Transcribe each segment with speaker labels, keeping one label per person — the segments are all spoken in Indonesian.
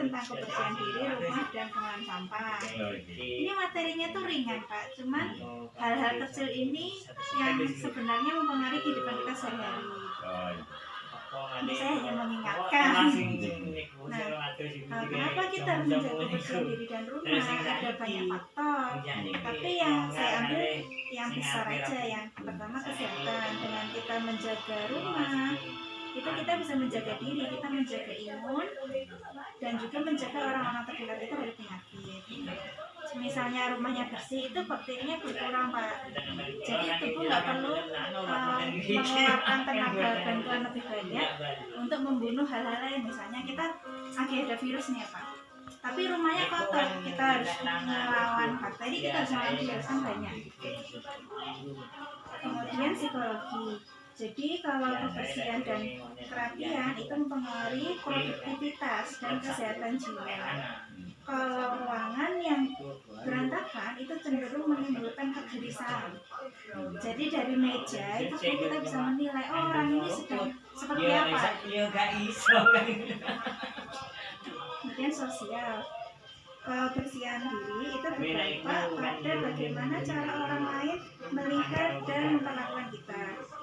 Speaker 1: tentang kebersihan diri, rumah, dan pengelolaan sampah. Ini materinya tuh ringan Pak, cuman hal-hal kecil ini yang sebenarnya mempengaruhi kehidupan kita sehari-hari. Ini saya hanya mengingatkan. Nah, kenapa kita harus menjaga kebersihan diri dan rumah? Ada banyak faktor, tapi yang saya ambil yang besar aja. Yang pertama kesehatan. Dengan kita menjaga rumah, itu kita bisa menjaga diri, kita menjaga imun, dan juga menjaga orang-orang terdekat kita dari penyakit. Misalnya rumahnya bersih, itu bakterinya berkurang Pak. Jadi tubuh nggak perlu mengeluarkan tenaga bantuan lebih banyak untuk membunuh hal-hal lain. Misalnya kita lagi ada virus nih ya Pak, tapi rumahnya kotor, kita harus melawan bakteri, kita harus melawan virus kan banyak. Kemudian psikologi. Jadi kalau kebersihan dan kerapian itu mempengaruhi produktivitas dan kesehatan jiwa. Kalau ruangan yang berantakan itu cenderung menimbulkan kegelisahan. Jadi dari meja itu kita bisa menilai orang ini sedang seperti apa. Kemudian sosial. Kebersihan diri itu berdampak pada bagaimana cara orang lain melihat dan memperlakukan kita,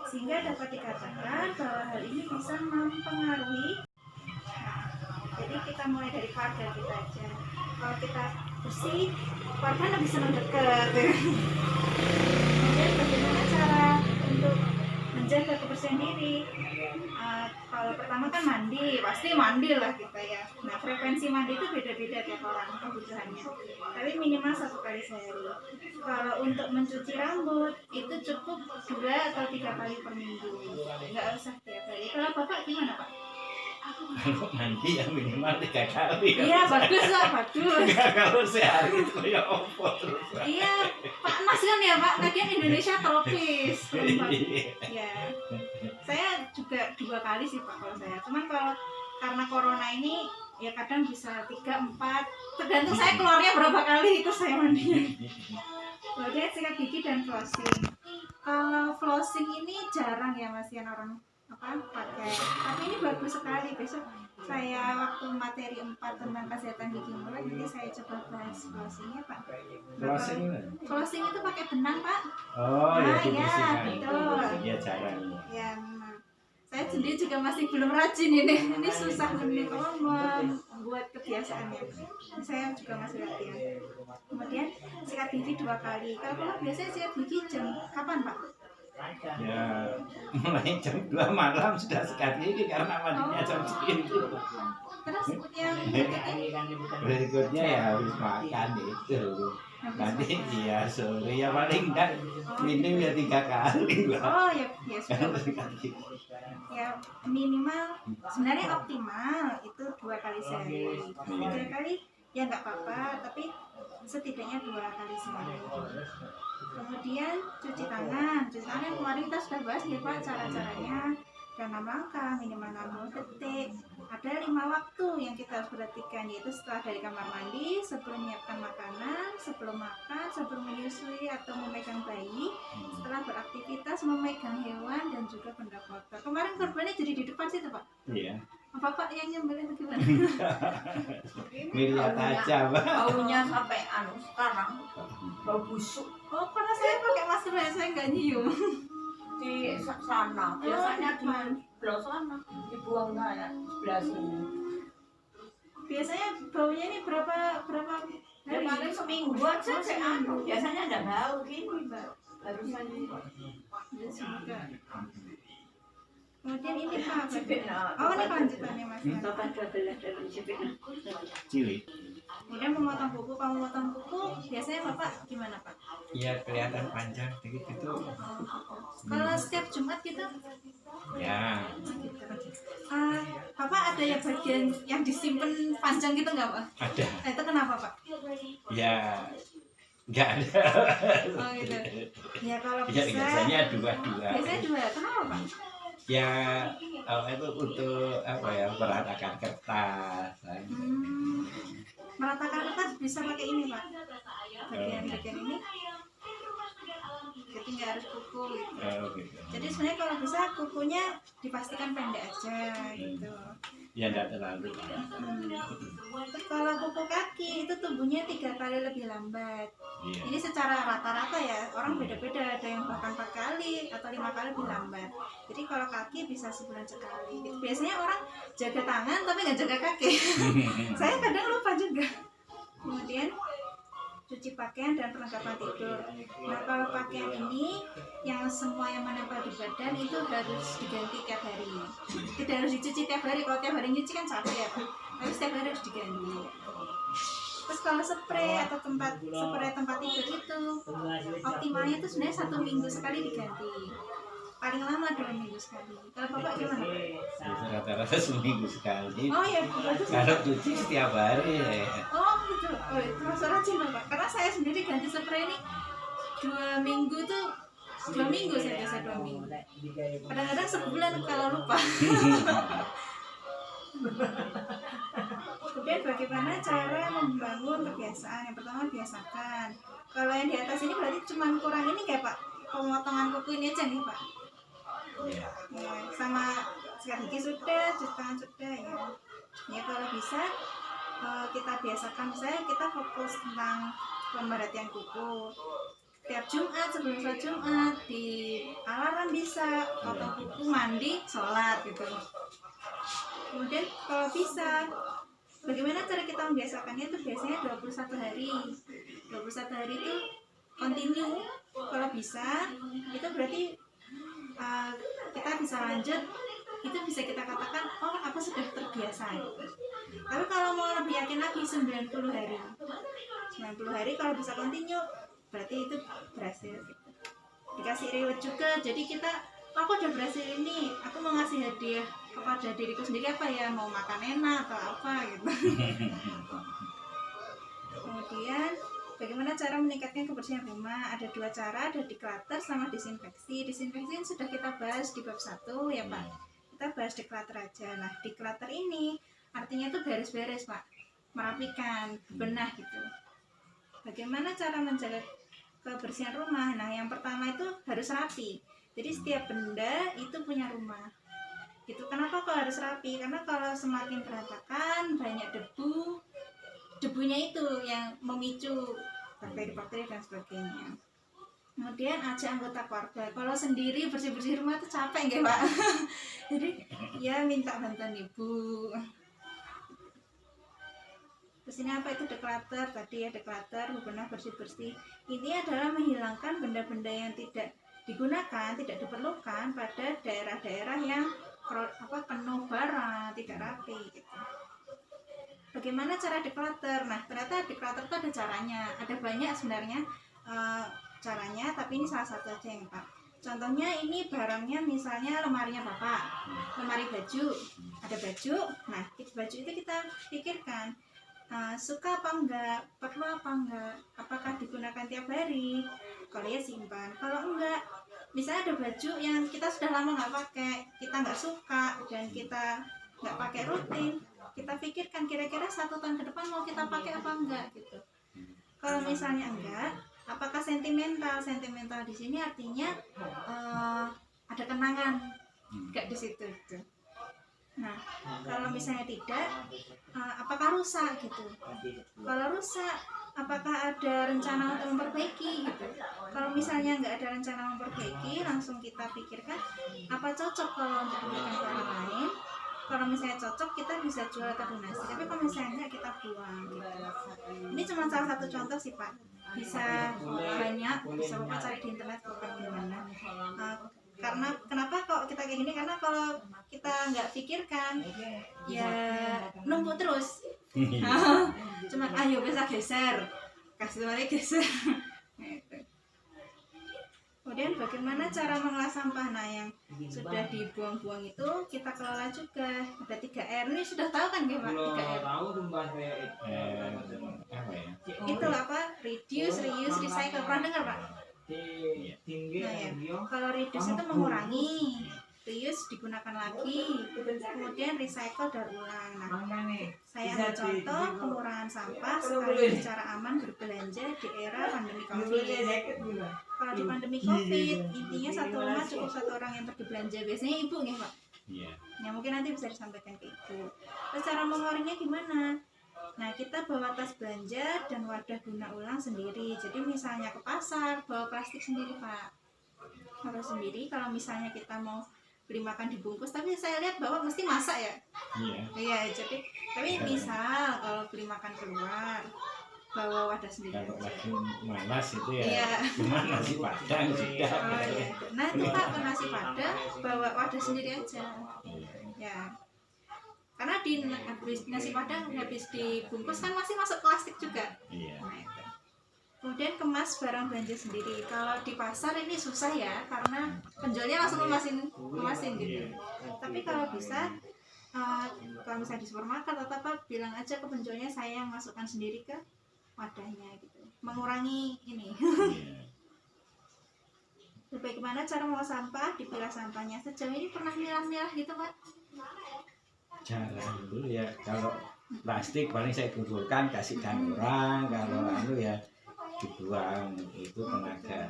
Speaker 1: sehingga dapat dikatakan bahwa hal ini bisa mempengaruhi. Jadi kita mulai dari keluarga kita aja. Kalau kita bersih, keluarga lebih senang dekat. Kemudian bagaimana cara untuk menjaga kebersihan diri? Kalau pertama kan mandi, pasti mandi lah kita ya. Nah frekuensi mandi itu beda-beda tiap orang kebutuhannya. Tapi minimal 1 kali sehari. Kalau untuk mencuci rambut itu cukup 2 atau 3 kali per minggu. Nggak usah tiap hari. Kalau Bapak gimana Pak?
Speaker 2: Kalau mandi ya minimal 3 kali.
Speaker 1: Iya bagus lah, bagus.
Speaker 2: Kalau sehari itu ya opo terus.
Speaker 1: Iya, panas kan ya Pak. Lagian Indonesia tropis. Ya, saya juga 2 kali sih Pak kalau saya. Cuman kalau karena corona ini ya kadang bisa 3, 4. Tergantung saya keluarnya berapa kali itu saya mandinya. Kemudian sikat gigi dan flossing. Kalau flossing ini jarang ya Masian orang pakai, tapi ini bagus sekali. Besok saya waktu materi 4 tentang kesehatan gigi mulut nanti saya coba bahas flossingnya Pak. Flossing itu pakai benang Pak.
Speaker 2: Oh
Speaker 1: nah,
Speaker 2: ya
Speaker 1: betul
Speaker 2: ya jarang
Speaker 1: ya. Saya sendiri juga masih belum rajin ini susah membuat kebiasaannya. Saya juga masih latihan. Kemudian sikat gigi 2 kali. Kalau biasanya sikat gigi jam kapan Pak?
Speaker 2: Ya mulai jam 2 malam sudah sikat gigi karena mandinya jam segitu.
Speaker 1: Terus yang
Speaker 2: berikutnya ya habis makan itu nanti ya sore ya paling enggak minim ya 3 kali lah.
Speaker 1: Oh ya ya minimal sebenarnya optimal itu 2 kali sehari. 3 kali ya nggak apa-apa, tapi setidaknya 2 kali sehari. Kemudian cuci tangan kemarin kita sudah bahas ya Pak cara-caranya. Dan 6 langkah minimal 60 detik. Ada 5 waktu yang kita harus perhatikan, yaitu setelah dari kamar mandi, sebelum menyiapkan makanan, sebelum makan, sebelum menyusui atau memegang bayi, setelah beraktivitas memegang hewan dan juga benda kotor. Kemarin korbannya jadi di depan situ Pak.
Speaker 2: Iya.
Speaker 1: Bapak yang nyembelih bagaimana?
Speaker 2: Lihat aja Pak.
Speaker 3: Baunya sampai sekarang bau busuk.
Speaker 1: Oh karena saya pakai masker ya, saya nggak nyium.
Speaker 3: Di sana biasanya di sebelah sana dibuang kayak sebelah sini.
Speaker 1: Biasanya baunya ini berapa hari?
Speaker 3: Ya paling seminggu aja biasanya ada bau gini Mbak. Barusan ini.
Speaker 1: Kemudian ini Pak. Oh ini kelanjutannya Mas.
Speaker 3: Bapak 12 dari Cipinang.
Speaker 2: Cilik.
Speaker 1: Kemudian memotong kuku. Kalau memotong kuku biasanya Bapak gimana Pak?
Speaker 2: Iya kelihatan panjang dikit itu.
Speaker 1: Kalau setiap Jumat gitu?
Speaker 2: Ya.
Speaker 1: Bapak ada ya bagian yang disimpan panjang gitu nggak Pak?
Speaker 2: Ada.
Speaker 1: Itu kenapa Pak?
Speaker 2: Ya nggak ada.
Speaker 1: Oh gitu. Ya kalau
Speaker 2: Ya,
Speaker 1: bisa.
Speaker 2: biasanya 2.
Speaker 1: Biasanya 2. Kenapa Pak?
Speaker 2: Ya itu untuk apa ya meratakan kertas.
Speaker 1: Meratakan kertas bisa pakai ini Pak. Bagian ini. Gitu. jadi nggak harus kuku gitu.
Speaker 2: Oh, gitu.
Speaker 1: Jadi sebenarnya kalau bisa kukunya dipastikan pendek aja gitu.
Speaker 2: Ya enggak terlalu.
Speaker 1: Terus kalau kuku kaki itu tumbuhnya 3 kali lebih lambat.
Speaker 2: Iya.
Speaker 1: Ini secara rata-rata ya, orang beda-beda, ada yang bahkan 4 kali atau 5 kali lebih lambat. Jadi kalau kaki bisa sebulan sekali gitu. Biasanya orang jaga tangan tapi nggak jaga kaki. Saya kadang lupa juga. Kemudian cuci pakaian dan perlengkapan tidur. Nah kalau pakaian ini yang semua yang menempel di badan itu harus diganti tiap hari. Tidak harus dicuci tiap hari. Kalau tiap hari nyuci kan capek ya, tapi setiap hari harus diganti. Terus kalau spray atau spray tempat tidur itu optimalnya itu sebenarnya 1 minggu sekali diganti. Paling lama 2 minggu sekali. Kalau bapak gimana?
Speaker 2: Bisa rata-rata seminggu sekali.
Speaker 1: Oh ya, bagus.
Speaker 2: Kalau cuci setiap hari ya.
Speaker 1: Oh gitu. Oh itu termasuk rajin loh pak. Karena saya sendiri ganti spray ini 2 minggu tuh 2 minggu saya biasa 2 minggu. Kadang-kadang sebulan kalau lupa. Kemudian bagaimana cara membangun kebiasaan? Yang pertama biasakan. Kalau yang di atas ini berarti cuma kurang ini kayak pak, pemotongan kuku ini aja nih pak.
Speaker 2: Iya.
Speaker 1: Ya, sama sikat gigi sudah, cuci tangan sudah ya. Ya kalau bisa kita biasakan, misalnya kita fokus tentang pemerhatian kuku. Tiap Jumat sebelum sholat Jumat di alarm bisa, potong kuku, mandi, sholat gitu. Kemudian kalau bisa, bagaimana cara kita membiasakannya itu biasanya 21 hari. 21 hari itu continue. Kalau bisa, itu berarti kita bisa lanjut, itu bisa kita katakan oh aku sudah terbiasa gitu. Tapi kalau mau lebih yakin lagi 90 hari 90 hari kalau bisa continue berarti itu berhasil gitu. Dikasih reward juga, jadi kita aku udah berhasil ini, aku mau ngasih hadiah kepada diriku sendiri apa ya, mau makan enak atau apa gitu. Kemudian bagaimana cara meningkatkan kebersihan rumah? Ada 2 cara, ada declutter sama disinfeksi. Disinfeksi sudah kita bahas di bab 1 ya Pak. Kita bahas declutter aja. Nah, declutter ini artinya itu beres-beres Pak, merapikan, benah gitu. Bagaimana cara menjaga kebersihan rumah? Nah, yang pertama itu harus rapi. Jadi setiap benda itu punya rumah. Gitu. Kenapa kok harus rapi? Karena kalau semakin berantakan, banyak debu, debunya itu yang memicu bakteri-bakteri dan sebagainya. Kemudian ajak anggota keluarga. Kalau sendiri bersih-bersih rumah itu capek nggak Pak? Jadi ya minta bantuan ibu. Terus ini apa itu declutter? Tadi ya declutter, bebenah bersih-bersih. Ini adalah menghilangkan benda-benda yang tidak digunakan, tidak diperlukan pada daerah-daerah yang penuh barang, tidak rapi gitu. Bagaimana cara declutter? Nah, ternyata declutter itu ada caranya. Ada banyak sebenarnya caranya, tapi ini salah satu aja yang Pak. Contohnya ini barangnya misalnya lemarinya Bapak, lemari baju, ada baju. Nah, baju itu kita pikirkan suka apa enggak, perlu apa enggak, apakah digunakan tiap hari. Kalau ya simpan, kalau enggak, misalnya ada baju yang kita sudah lama nggak pakai, kita nggak suka dan kita nggak pakai rutin, kita pikirkan kira-kira 1 tahun ke depan mau kita pakai apa enggak gitu. Kalau misalnya enggak, apakah sentimental? Sentimental di sini artinya ada kenangan enggak di situ gitu. Nah, kalau misalnya tidak, apakah rusak gitu? Kalau rusak, apakah ada rencana untuk memperbaiki gitu? Kalau misalnya nggak ada rencana memperbaiki, langsung kita pikirkan apa cocok kalau untuk diberikan ke orang lain. Kalau misalnya cocok, kita bisa jual atau donasi. Tapi kalau misalnya enggak, kita buang gitu. Ini cuma salah satu contoh sih Pak. Bisa banyak, bisa Bapak cari di internet bukan gimana. Karena kenapa kok kita kayak gini? Karena kalau kita nggak pikirkan, ya numpuk terus. Cuma ayo bisa geser, kasih lagi geser. Kemudian bagaimana cara mengolah sampah? Nah, yang sudah dibuang-buang itu kita kelola juga. Ada 3R. Ini sudah tahu kan Pak? 3R.
Speaker 2: Apa ya?
Speaker 1: Itu apa? Reduce, reuse, recycle. Pernah dengar Pak? Nah, ya. Kalau reduce itu mengurangi, reuse digunakan lagi, kemudian recycle daur ulang. Nah, saya ambil contoh pengurangan sampah sekaligus cara aman berbelanja di era pandemi COVID. Kalau di pandemi COVID, intinya satu rumah cukup satu orang yang pergi belanja. Biasanya ibu nih Pak.
Speaker 2: Iya.
Speaker 1: Ya mungkin nanti bisa disampaikan ke ibu. Terus cara menguranginya gimana? Nah, kita bawa tas belanja dan wadah guna ulang sendiri. Jadi misalnya ke pasar, bawa plastik sendiri Pak. Harus sendiri. Kalau misalnya kita mau beli makan dibungkus, tapi saya lihat bawa mesti masak ya.
Speaker 2: Iya.
Speaker 1: Iya, jadi tapi misal kalau beli makan keluar, bawa wadah sendiri
Speaker 2: Kalau
Speaker 1: aja.
Speaker 2: lagi malas itu ya
Speaker 1: Iya.
Speaker 2: cuma nasi padang sudah.
Speaker 1: Oh, iya. Nah itu Pak, ke nasi padang bawa wadah sendiri aja. Ya, karena di habis nasi padang habis dibungkus kan masih masuk plastik juga.
Speaker 2: Iya.
Speaker 1: Nah, itu. Kemudian kemas barang belanja sendiri. Kalau di pasar ini susah ya, karena penjualnya langsung kemasin gitu. Tapi kalau bisa, kalau misalnya di supermarket atau apa, bilang aja ke penjualnya saya yang masukkan sendiri ke wadahnya gitu. Mengurangi ini. Bagaimana cara mengolah sampah, dipilah sampahnya. Sejauh ini pernah milah-milah gitu Pak?
Speaker 2: Jarang dulu ya, kalau plastik paling saya kumpulkan kasihkan orang, kalau ya dibuang, itu tenaga.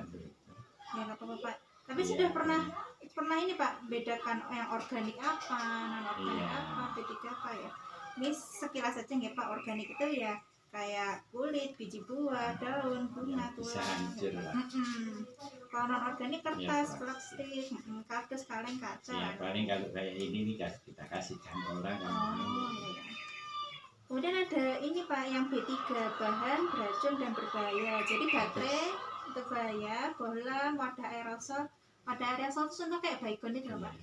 Speaker 1: Ya nggak apa-apa Pak. Tapi sudah pernah ini Pak, bedakan yang organik apa, non organik apa, B3 apa ya. Ini sekilas saja nggak Pak, organik itu ya kayak kulit, biji buah, daun, bunga,
Speaker 2: Bisa
Speaker 1: tulang.
Speaker 2: hancur lah.
Speaker 1: Kalau non organik kertas,
Speaker 2: Ya,
Speaker 1: plastik, kardus, kaleng, kaca.
Speaker 2: Ya paling kalau kayak ini nih kita kasihkan orang kan.
Speaker 1: Oh, iya. Kemudian ada ini Pak, yang B3, bahan beracun dan berbahaya. Jadi baterai itu bahaya, bohlam, wadah aerosol. Wadah aerosol itu contoh kayak baygon itu loh Pak.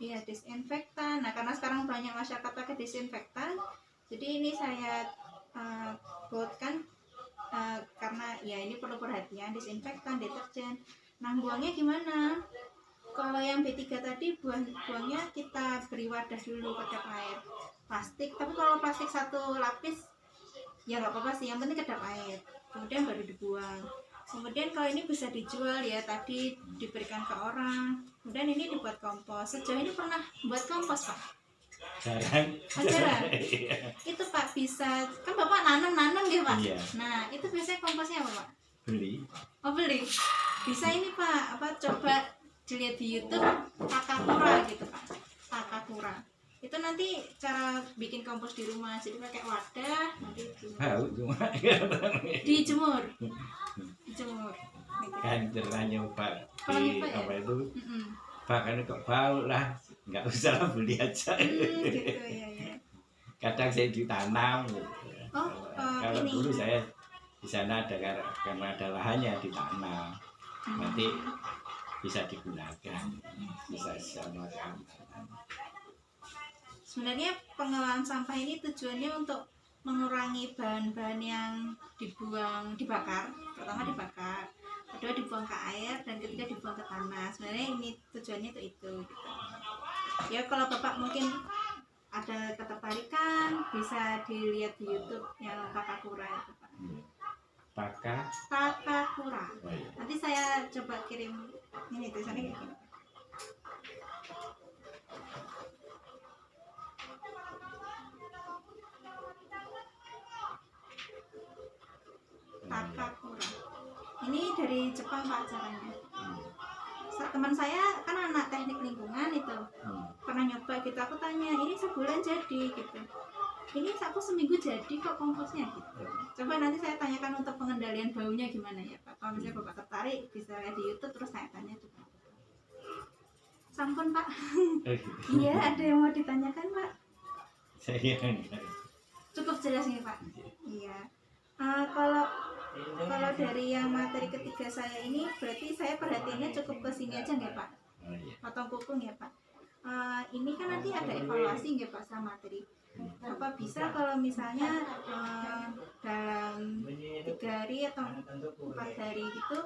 Speaker 1: Iya, disinfektan. Nah karena sekarang banyak masyarakat pakai disinfektan, jadi ini saya buatkan karena ya ini perlu perhatian, disinfektan, deterjen. Nah buangnya gimana? Kalau yang B3 tadi buangnya kita beri wadah dulu kedap air plastik, tapi kalau plastik satu lapis ya nggak apa-apa sih, yang penting kedap air, kemudian baru dibuang. Kemudian kalau ini bisa dijual ya, tadi diberikan ke orang, kemudian ini dibuat kompos. Sejauh ini pernah buat kompos Pak?
Speaker 2: Jarang.
Speaker 1: Jarang. Itu Pak bisa, kan Bapak nanam ya Pak?
Speaker 2: Iya.
Speaker 1: Nah itu biasanya komposnya apa Pak?
Speaker 2: Beli.
Speaker 1: Oh beli. Bisa ini Pak, coba dilihat di YouTube Takakura gitu Pak. Takakura. Itu nanti cara bikin kompos di rumah, jadi pakai wadah, nanti
Speaker 2: Bau cuma
Speaker 1: dijemur.
Speaker 2: kan pernah nyoba
Speaker 1: Kalau
Speaker 2: di
Speaker 1: nyoba ya?
Speaker 2: apa itu
Speaker 1: Mm-mm.
Speaker 2: bahkan kok bau lah, nggak usah lah, beli aja.
Speaker 1: Gitu ya.
Speaker 2: Kadang saya ditanam.
Speaker 1: Oh,
Speaker 2: Kalau
Speaker 1: ini.
Speaker 2: dulu saya di sana ada karena ada lahannya ditanam, nanti bisa digunakan, bisa sama kamu.
Speaker 1: Sebenarnya pengolahan sampah ini tujuannya untuk mengurangi bahan-bahan yang dibakar, pertama dibakar, kedua dibuang ke air, dan ketiga dibuang ke tanah. Sebenarnya ini tujuannya itu gitu. Ya kalau Bapak mungkin ada ketertarikan, bisa dilihat di YouTube yang Takakura itu Pak. Takakura.
Speaker 2: Oh, iya.
Speaker 1: Nanti saya coba kirim ini tulisannya kayak gini. Takakura. Ini dari Jepang Pak caranya. Teman saya kan anak teknik lingkungan itu pernah nyoba gitu, aku tanya ini sebulan jadi gitu, ini aku seminggu jadi kok komposnya gitu. Coba nanti saya tanyakan untuk pengendalian baunya gimana ya Pak. Kalau misalnya Bapak tertarik bisa lihat di YouTube, terus saya tanya juga. Sampun Pak. Iya, ada yang mau ditanyakan Pak?
Speaker 2: Saya
Speaker 1: Cukup jelas nih Pak. Iya. Kalau dari yang materi ketiga saya ini berarti saya perhatiannya cukup ke sini aja nggak Pak?
Speaker 2: Oh, iya.
Speaker 1: Potong kuku ya Pak. Ini kan nanti ada evaluasi nggak Pak sama materi. Apa bisa kalau misalnya dalam 3 hari atau 4 hari gitu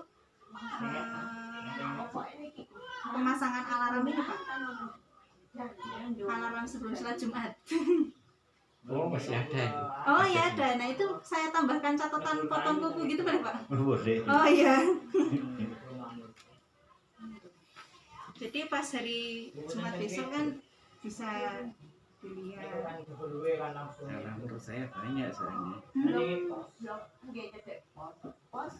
Speaker 1: pemasangan alarm ini Pak? Alarm sebelum sholat Jumat.
Speaker 2: Oh masih ada itu.
Speaker 1: Oh ya ada. Nah itu saya tambahkan catatan potong kuku gitu boleh Pak?
Speaker 2: Boleh.
Speaker 1: Oh iya. Jadi pas hari Jumat besok kan bisa dilihat.
Speaker 2: Karena menurut saya banyak soalnya.
Speaker 3: Blok, dia cedek pos.